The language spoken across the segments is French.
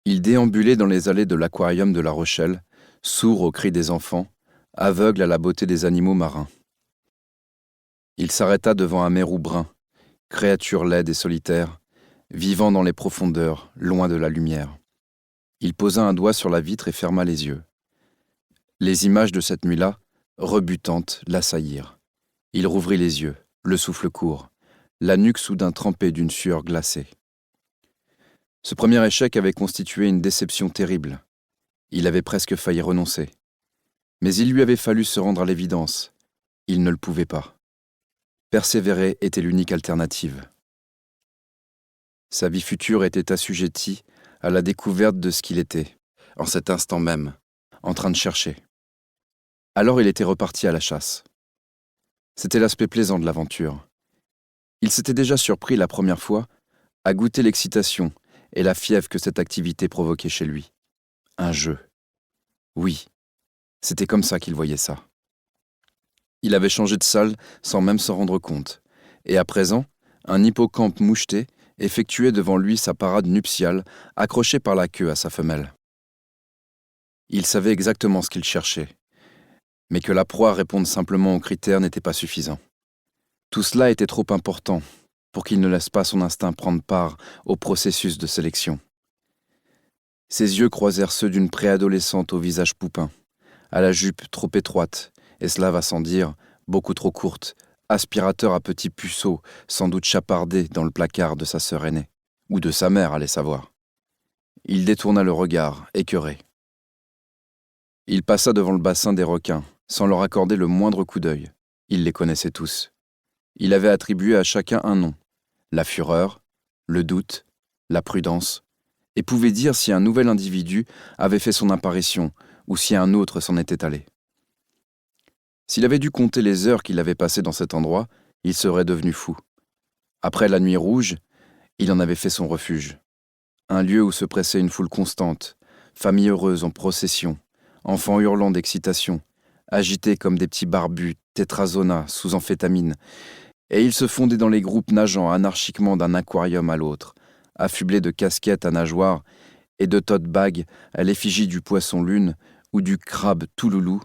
Il déambulait dans les allées de l'aquarium de La Rochelle, sourd aux cris des enfants, aveugle à la beauté des animaux marins. Il s'arrêta devant un mérou brun, créature laide et solitaire, vivant dans les profondeurs, loin de la lumière. Il posa un doigt sur la vitre et ferma les yeux. Les images de cette nuit-là, rebutantes, l'assaillirent. Il rouvrit les yeux, le souffle court, la nuque soudain trempée d'une sueur glacée. Ce premier échec avait constitué une déception terrible. Il avait presque failli renoncer. Mais il lui avait fallu se rendre à l'évidence. Il ne le pouvait pas. Persévérer était l'unique alternative. Sa vie future était assujettie à la découverte de ce qu'il était, en cet instant même, en train de chercher. Alors il était reparti à la chasse. C'était l'aspect plaisant de l'aventure. Il s'était déjà surpris la première fois à goûter l'excitation et la fièvre que cette activité provoquait chez lui. Un jeu. Oui, c'était comme ça qu'il voyait ça. Il avait changé de salle sans même s'en rendre compte, et à présent, un hippocampe moucheté effectuait devant lui sa parade nuptiale, accroché par la queue à sa femelle. Il savait exactement ce qu'il cherchait, mais que la proie réponde simplement aux critères n'était pas suffisant. Tout cela était trop important pour qu'il ne laisse pas son instinct prendre part au processus de sélection. Ses yeux croisèrent ceux d'une préadolescente au visage poupin, à la jupe trop étroite, et cela va sans dire, beaucoup trop courte, aspirateur à petits puceaux, sans doute chapardé dans le placard de sa sœur aînée, ou de sa mère, allait savoir. Il détourna le regard, écœuré. Il passa devant le bassin des requins, sans leur accorder le moindre coup d'œil. Il les connaissait tous. Il avait attribué à chacun un nom, la fureur, le doute, la prudence, et pouvait dire si un nouvel individu avait fait son apparition ou si un autre s'en était allé. S'il avait dû compter les heures qu'il avait passées dans cet endroit, il serait devenu fou. Après la nuit rouge, il en avait fait son refuge. Un lieu où se pressait une foule constante, famille heureuse en procession, enfants hurlant d'excitation, agités comme des petits barbus tétrazona sous amphétamine, et ils se fondaient dans les groupes nageant anarchiquement d'un aquarium à l'autre, affublés de casquettes à nageoires et de tote bags à l'effigie du poisson lune ou du crabe tout loulou,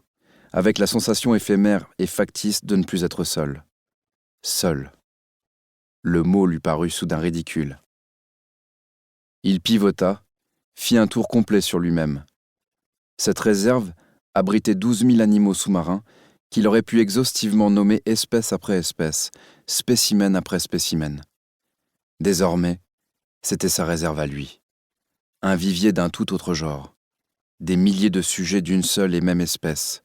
avec la sensation éphémère et factice de ne plus être seul. Seul. Le mot lui parut soudain ridicule. Il pivota, fit un tour complet sur lui-même. Cette réserve abritait 12 000 animaux sous-marins qu'il aurait pu exhaustivement nommer espèce après espèce, spécimen après spécimen. Désormais, c'était sa réserve à lui. Un vivier d'un tout autre genre. Des milliers de sujets d'une seule et même espèce.